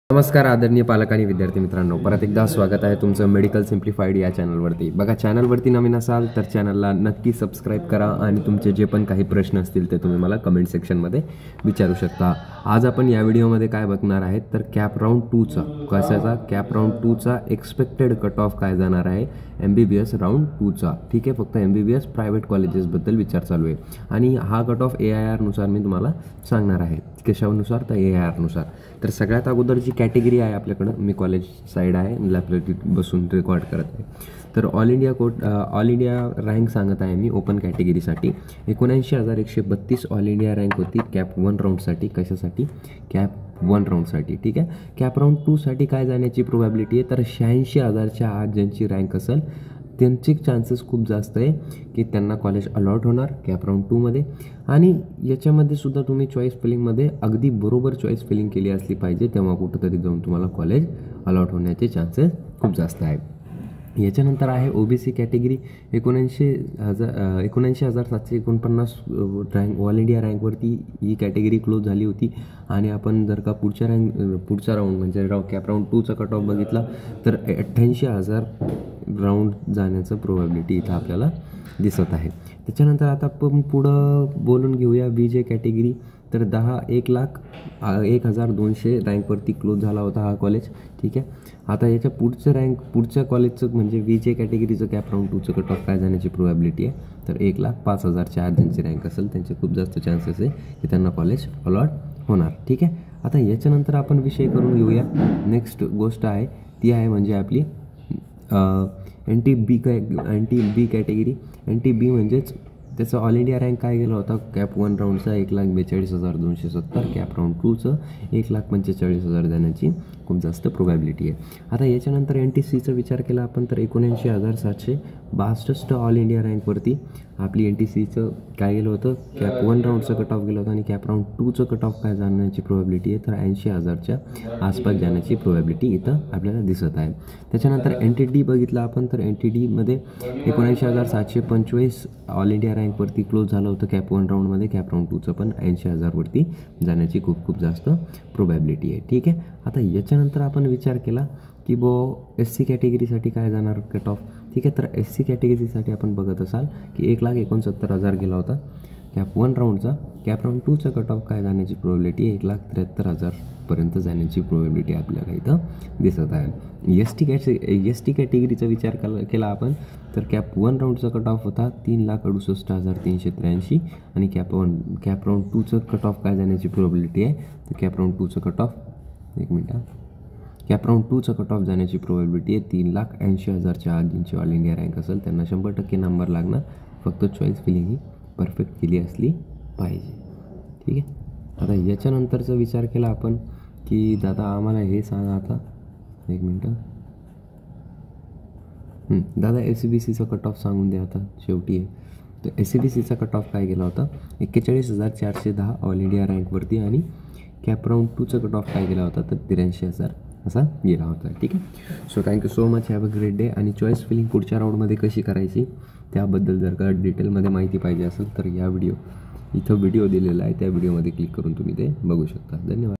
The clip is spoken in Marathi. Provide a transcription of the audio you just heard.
नमस्कार आदरणीय पालक आणि विद्यार्थी मित्रांनो, परत एकदा स्वागत आहे तुमचं मेडिकल सिम्प्लिफाईड या चॅनलवरती. बघा, चॅनलवरती नवीन असाल तर चॅनलला नक्की सबस्क्राईब करा आणि तुमचे जे पण काही प्रश्न असतील ते तुम्ही मला कमेंट सेक्शनमध्ये विचारू शकता. आज आपण या व्हिडिओमध्ये काय बघणार आहेत तर कॅप राऊंड 2चा कशाचा कॅप राऊंड 2चा एक्सपेक्टेड कट ऑफ काय जाणार आहे MBBS राऊंड 2चा. ठीक आहे, फक्त MBBS प्रायव्हेट कॉलेजेसबद्दल विचार चालू आहे आणि हा कट ऑफ AIR नुसार मी तुम्हाला सांगणार आहे. कशानुसार तर AIR नुसार. तर सगळ्यात अगोदर जी कॅटेगरी आहे आपल्याकडं, मी कॉलेज साईड आहे लॅपटॉप बसून रेकॉर्ड करत आहे. तर ऑल इंडिया रँक सांगत आहे मी ओपन कॅटेगरीसाठी 79,132 ऑल इंडिया रँक होती कॅप 1 राऊंडसाठी. कशासाठी? कॅप 1 राऊंडसाठी. ठीक आहे. कॅप राऊंड 2साठी काय जाण्याची प्रोबॅबिलिटी आहे तर 86,000च्या आत ज्यांची रँक असेल त्यांचे चान्सेस खूप जास्त आहे की त्यांना कॉलेज अलॉट होणार कॅप राऊंड 2मध्ये. आणि याच्यामध्ये सुद्धा तुम्ही चॉईस फिलिंगमध्ये अगदी बरोबर चॉईस फिलिंग केली असली पाहिजे, तेव्हा कुठंतरी जाऊन तुम्हाला कॉलेज अलॉट होण्याचे चान्सेस खूप जास्त आहेत. याच्यानंतर आहे OBC category 79,749 rank all India रँकवरती ही कॅटेगरी क्लोज झाली होती. आणि आपण जर का पुढचा राऊंड म्हणजे कॅप राऊंड 2चा कट ऑफ बघितला तर 88,000 राऊंड जाण्याचं प्रोबॅबिलिटी इथं आपल्याला दिसत आहे. त्याच्यानंतर आता आपण पुढं बोलून घेऊया BJ कॅटेगरी. तर 1,01,200 रँकवरती क्लोज झाला होता हा कॉलेज. ठीक आहे. आता याच्या पुढच्या कॉलेजचं म्हणजे VJ कॅटेगरीचं कॅप राऊंड 2चं कट ऑफ काय जाण्याची प्रोबॅबिलिटी आहे तर 1,05,000च्या आत ज्यांची रँक असेल त्यांचे खूप जास्त चान्सेस आहे की त्यांना कॉलेज अलॉट होणार. ठीक आहे. आता याच्यानंतर आपण विषय करून घेऊया. नेक्स्ट गोष्ट आहे ती आहे म्हणजे आपली NTB कॅटेगरी. NTB म्हणजेच त्याचा ऑल इंडिया रँक काय गेला होता कॅप 1 राऊंडचा 1,42,270. कॅप राऊंड 2चं 1,45,000 जाण्याची खूप जास्त प्रोबॅबिलिटी आहे. आता याच्यानंतर NTCचा विचार केला आपण तर 79,762 ऑल इंडिया रँकवरती आपली NTCचं काय गेलं होतं कॅप 1 राऊंडचं कट ऑफ गेलं होतं. आणि कॅप राऊंड 2चं कट ऑफ काय जाण्याची प्रोबॅबिलिटी आहे तर 80,000च्या आसपास जाण्याची प्रोबॅबिलिटी इथं आपल्याला दिसत आहे. त्याच्यानंतर NTD बघितलं आपण तर NTDमध्ये 79,725 ऑल इंडिया रँकवरती क्लोज झालं होतं कॅप 1 राऊंडमध्ये. कॅप राऊंड 2चं पण 80,000वरती जाण्याची खूप जास्त प्रोबॅबिलिटी आहे. ठीक आहे. आता याच्यानंतर आपण विचार केला की SC कॅटेगरीसाठी काय जाणार कट ऑफ. ठीक आहे. तर SC कॅटेगरीसाठी आपण बघत असाल की 1,69,000 गेला होता कॅप 1 राऊंडचा. कॅप राऊंड 2चा कट ऑफ काय जाण्याची प्रोबॅबिलिटी 1,73,000 पर्यंत जाण्याची प्रोबॅबिलिटी आपल्याला इथं दिसत आहे. ST कॅटेगरीचा विचार केला आपण तर कॅप 1 राऊंडचा कट ऑफ होता 3,68,383. आणि कॅप राऊंड 2चं कट ऑफ काय जाण्याची प्रोबॅबिलिटी आहे तर कॅप राऊंड 2चं कट ऑफ कॅप राऊंड 2चं कट ऑफ जाण्याची प्रोबॅबिलिटी आहे 3,80,000च्या आत ज्यांची ऑल इंडिया रँक असेल त्यांना 100% नंबर लागणार. फक्त चॉईस फिलिंग ही परफेक्ट केली असली पाहिजे. ठीक आहे. आता याच्यानंतरचा विचार केला आपण की दादा आम्हाला हे सांगा आता एक मिनटं दादा SCBCचा कट ऑफ सांगून द्या आता शेवटी आहे. तर SCBCचा कट ऑफ काय गेला होता 41,410 ऑल इंडिया रँकवरती. आणि कॅप राऊंड 2चा कट ऑफ काय गेला होता तर 83,000 असा गेला होता. ठीक आहे. So thank you so much. Have a great day. आणि चॉईस फिलिंग पुढच्या राऊंडमध्ये कशी करायची त्याबद्दल जर का डिटेलमध्ये माहिती पाहिजे असेल तर इथं व्हिडिओ दिलेला आहे त्या व्हिडिओमध्ये क्लिक करून तुम्ही ते बघू शकता. धन्यवाद.